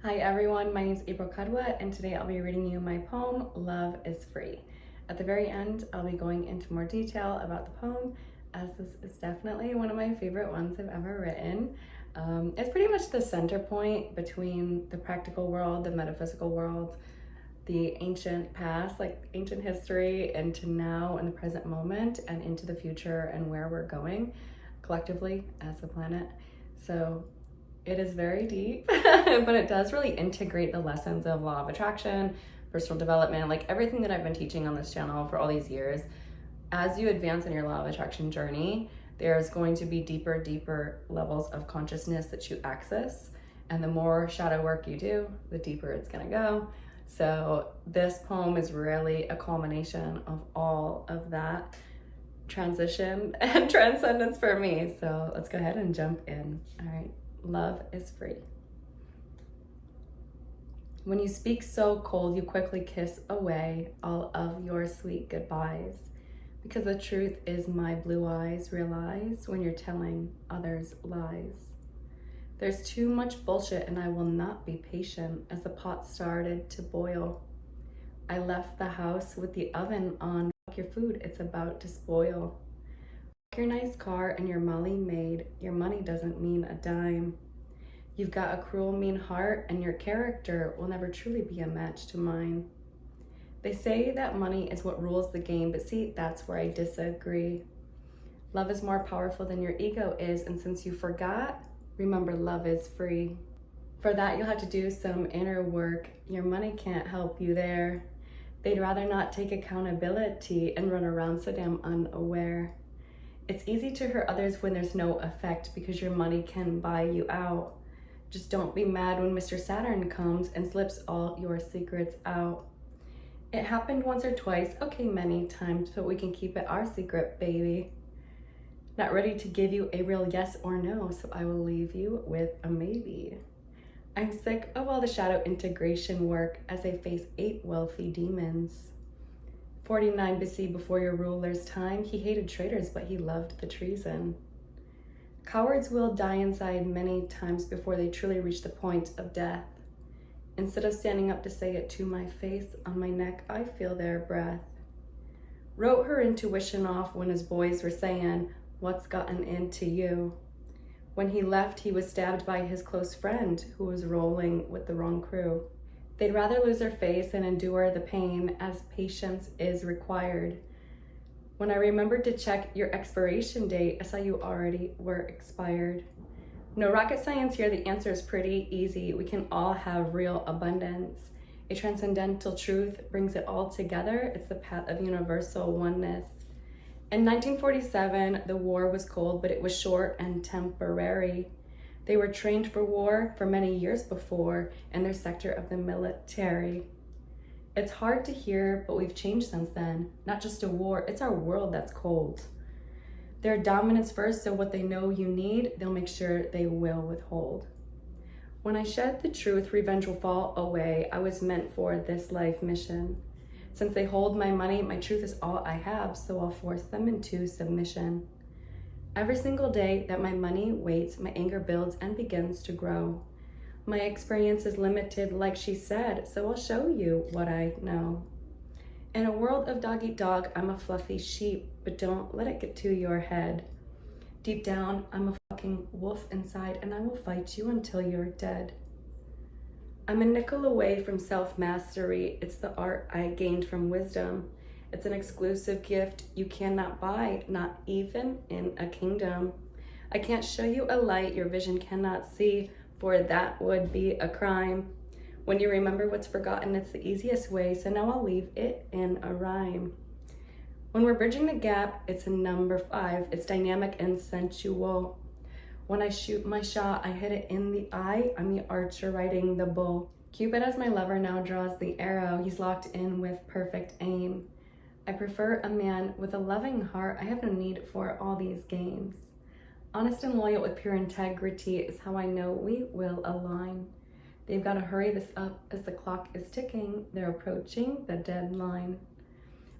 Hi everyone, my name is April Kadwa, and today I'll be reading you my poem, Love is Free. At the very end, I'll be going into more detail about the poem, as this is definitely one of my favorite ones I've ever written. It's pretty much the center point between the practical world, the metaphysical world, the ancient past, like ancient history, into now and the present moment, and into the future and where we're going collectively as a planet. So it is very deep, but it does really integrate the lessons of law of attraction, personal development, like everything that I've been teaching on this channel for all these years. As you advance in your law of attraction journey, there's going to be deeper levels of consciousness that you access. And the more shadow work you do, the deeper it's gonna go. So this poem is really a culmination of all of that transition and transcendence for me. So let's go ahead and jump in. All right. Love is free. When you speak so cold, you quickly kiss away all of your sweet goodbyes. Because the truth is my blue eyes realize when you're telling others lies. There's too much bullshit and I will not be patient as the pot started to boil. I left the house with the oven on. Fuck your food, it's about to spoil. Your nice car and your Molly maid, your money doesn't mean a dime. You've got a cruel, mean heart, and your character will never truly be a match to mine. They say that money is what rules the game, but see, that's where I disagree. Love is more powerful than your ego is, and since you forgot, remember love is free. For that, you'll have to do some inner work. Your money can't help you there. They'd rather not take accountability and run around so damn unaware. It's easy to hurt others when there's no effect because your money can buy you out. Just don't be mad when Mr. Saturn comes and slips all your secrets out. It happened once or twice, okay, many times, but we can keep it our secret, baby. Not ready to give you a real yes or no, so I will leave you with a maybe. I'm sick of all the shadow integration work as I face 8 wealthy demons. 49 BC before your ruler's time, he hated traitors, but he loved the treason. Cowards will die inside many times before they truly reach the point of death. Instead of standing up to say it to my face, on my neck, I feel their breath. Wrote her intuition off when his boys were saying, what's gotten into you? When he left, he was stabbed by his close friend who was rolling with the wrong crew. They'd rather lose their face than endure the pain as patience is required. When I remembered to check your expiration date, I saw you already were expired. No rocket science here, the answer is pretty easy. We can all have real abundance. A transcendental truth brings it all together. It's the path of universal oneness. In 1947, the war was cold, but it was short and temporary. They were trained for war for many years before in their sector of the military. It's hard to hear, but we've changed since then. Not just a war, it's our world that's cold. Their dominance first, so what they know you need, they'll make sure they will withhold. When I shed the truth, revenge will fall away. I was meant for this life mission. Since they hold my money, my truth is all I have, so I'll force them into submission. Every single day that my money waits, my anger builds and begins to grow. My experience is limited, like she said, so I'll show you what I know. In a world of dog eat dog, I'm a fluffy sheep, but don't let it get to your head. Deep down, I'm a fucking wolf inside, and I will fight you until you're dead. I'm a nickel away from self-mastery. It's the art I gained from wisdom. It's an exclusive gift you cannot buy, not even in a kingdom. I can't show you a light your vision cannot see, for that would be a crime. When you remember what's forgotten, it's the easiest way, so now I'll leave it in a rhyme. When we're bridging the gap, it's a number 5. It's dynamic and sensual. When I shoot my shot, I hit it in the eye. I'm the archer riding the bull. Cupid as my lover now draws the arrow. He's locked in with perfect aim. I prefer a man with a loving heart. I have no need for all these games. Honest and loyal with pure integrity is how I know we will align. They've got to hurry this up as the clock is ticking. They're approaching the deadline.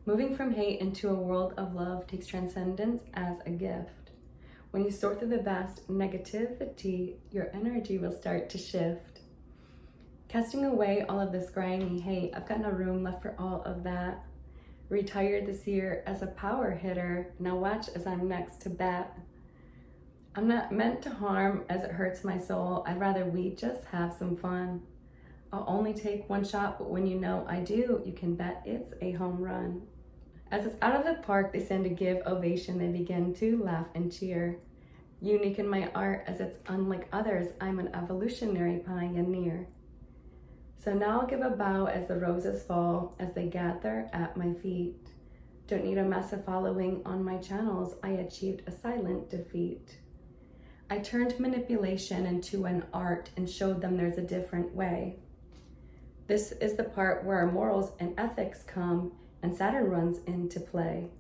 Moving from hate into a world of love takes transcendence as a gift. When you sort through the vast negativity, your energy will start to shift. Casting away all of this grimy hate, I've got no room left for all of that. Retired this year as a power hitter, now watch as I'm next to bat. I'm not meant to harm as it hurts my soul, I'd rather we just have some fun. I'll only take one shot, but when you know I do, you can bet it's a home run. As it's out of the park, they send a give ovation, they begin to laugh and cheer. Unique in my art, as it's unlike others, I'm an evolutionary pioneer. So now I'll give a bow as the roses fall, as they gather at my feet. Don't need a massive following on my channels, I achieved a silent defeat. I turned manipulation into an art and showed them there's a different way. This is the part where our morals and ethics come and Saturn runs into play.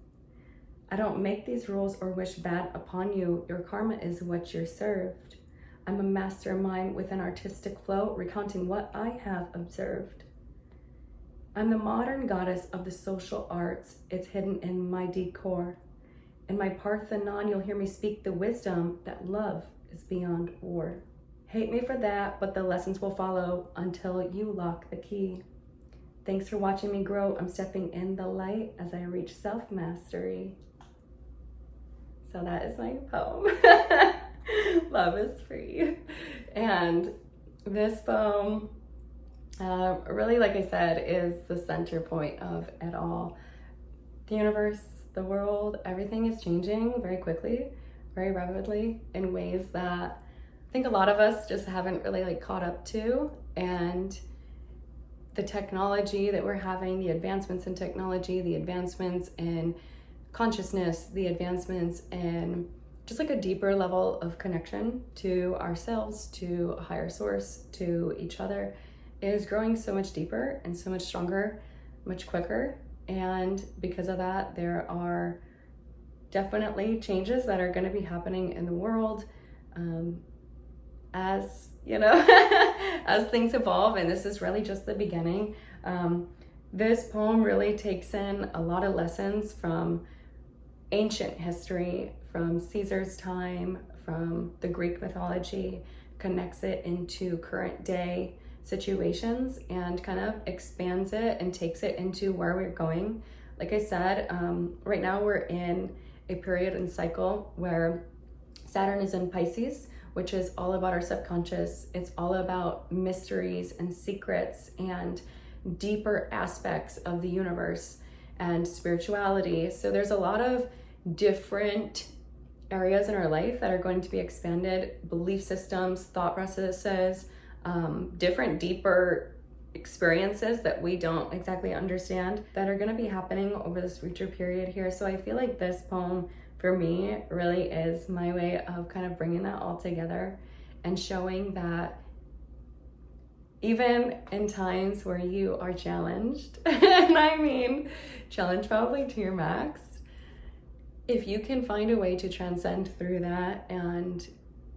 I don't make these rules or wish bad upon you, your karma is what you're served. I'm a mastermind with an artistic flow, recounting what I have observed. I'm the modern goddess of the social arts, it's hidden in my decor. In my Parthenon, you'll hear me speak the wisdom that love is beyond war. Hate me for that, but the lessons will follow until you lock the key. Thanks for watching me grow. I'm stepping in the light as I reach self-mastery. So that is my poem. Love is free. And this poem, really, like I said, is the center point of it all. The universe, the world, everything is changing very quickly, very rapidly in ways that I think a lot of us just haven't really caught up to. And the technology that we're having, the advancements in technology, the advancements in consciousness, the advancements in just a deeper level of connection to ourselves, to a higher source, to each other, is growing so much deeper and so much stronger, much quicker. And because of that, there are definitely changes that are going to be happening in the world as, as things evolve. And this is really just the beginning. This poem really takes in a lot of lessons from ancient history, from Caesar's time, from the Greek mythology, connects it into current day situations and kind of expands it and takes it into where we're going. Like I said, right now we're in a period and cycle where Saturn is in Pisces, which is all about our subconscious. It's all about mysteries and secrets and deeper aspects of the universe and spirituality. So there's a lot of different areas in our life that are going to be expanded, belief systems, thought processes, different deeper experiences that we don't exactly understand that are going to be happening over this future period here. So I feel like this poem for me really is my way of kind of bringing that all together and showing that even in times where you are challenged, and I mean challenged probably to your max, if you can find a way to transcend through that and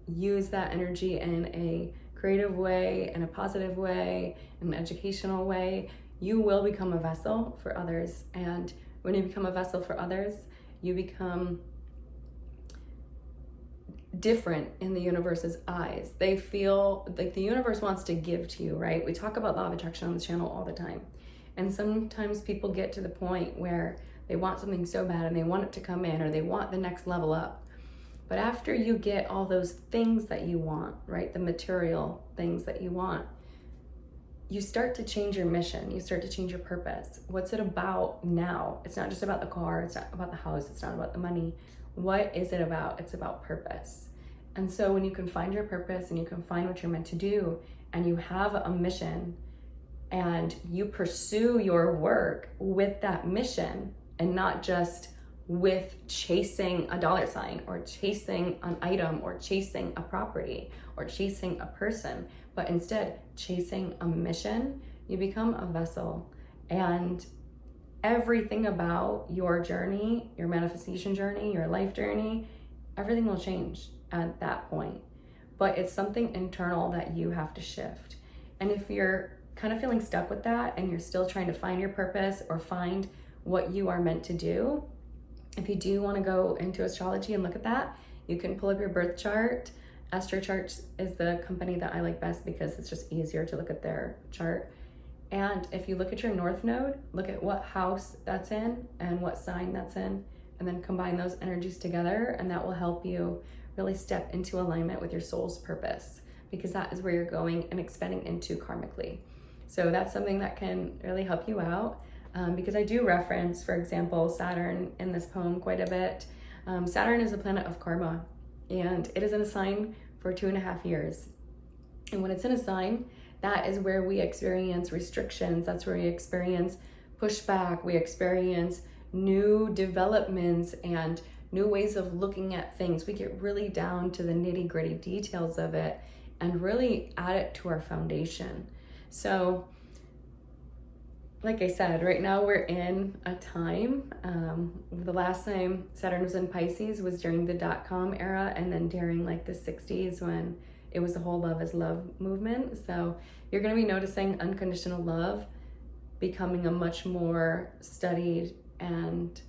use that energy in a creative way, in a positive way, in an educational way, you will become a vessel for others. And when you become a vessel for others, you become different in the universe's eyes. They feel like the universe wants to give to you, right? We talk about law of attraction on this channel all the time. And sometimes people get to the point where they want something so bad and they want it to come in, or they want the next level up. But after you get all those things that you want, right, the material things that you want, you start to change your mission. You start to change your purpose. What's it about now? It's not just about the car. It's not about the house. It's not about the money. What is it about? It's about purpose. And so when you can find your purpose and you can find what you're meant to do, and you have a mission and you pursue your work with that mission and not just with chasing a dollar sign or chasing an item or chasing a property or chasing a person, but instead chasing a mission, you become a vessel. And everything about your journey, your manifestation journey, your life journey, everything will change at that point. But it's something internal that you have to shift. And if you're kind of feeling stuck with that and you're still trying to find your purpose or find what you are meant to do, if you do want to go into astrology and look at that, you can pull up your birth chart AstroCharts is the company that I like best because it's just easier to look at their chart. And if you look at your North Node, look at what house that's in and what sign that's in, and then combine those energies together, and that will help you really step into alignment with your soul's purpose, because that is where you're going and expanding into karmically. So that's something that can really help you out, because I do reference, for example, Saturn in this poem quite a bit. Saturn is a planet of karma, and it is in a sign for 2.5 years. And when it's in a sign, that is where we experience restrictions. That's where we experience pushback. We experience new developments and new ways of looking at things. We get really down to the nitty-gritty details of it and really add it to our foundation. So, like I said, right now we're in a time, the last time Saturn was in Pisces was during the .com era, and then during like the 60s when it was the whole love is love movement. So you're going to be noticing unconditional love becoming a much more studied and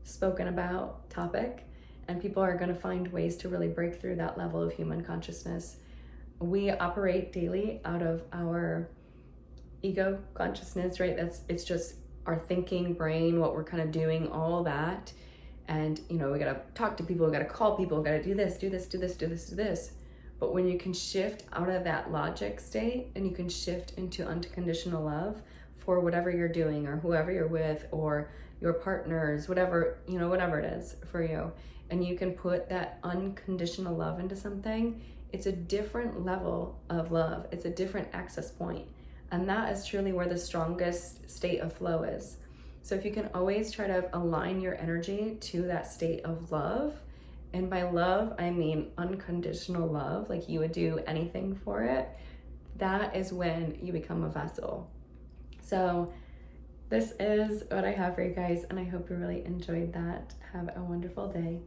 spoken about topic, and people are going to find ways to really break through that level of human consciousness. We operate daily out of our ego consciousness, right? It's just our thinking brain, what we're kind of doing, all that. And we gotta talk to people, we gotta call people, we gotta do this, do this, do this, do this, do this. But when you can shift out of that logic state and you can shift into unconditional love for whatever you're doing or whoever you're with or your partners, whatever it is for you, and you can put that unconditional love into something, it's a different level of love. It's a different access point. And that is truly where the strongest state of flow is. So if you can always try to align your energy to that state of love, and by love, I mean unconditional love, like you would do anything for it, that is when you become a vessel. So this is what I have for you guys, and I hope you really enjoyed that. Have a wonderful day.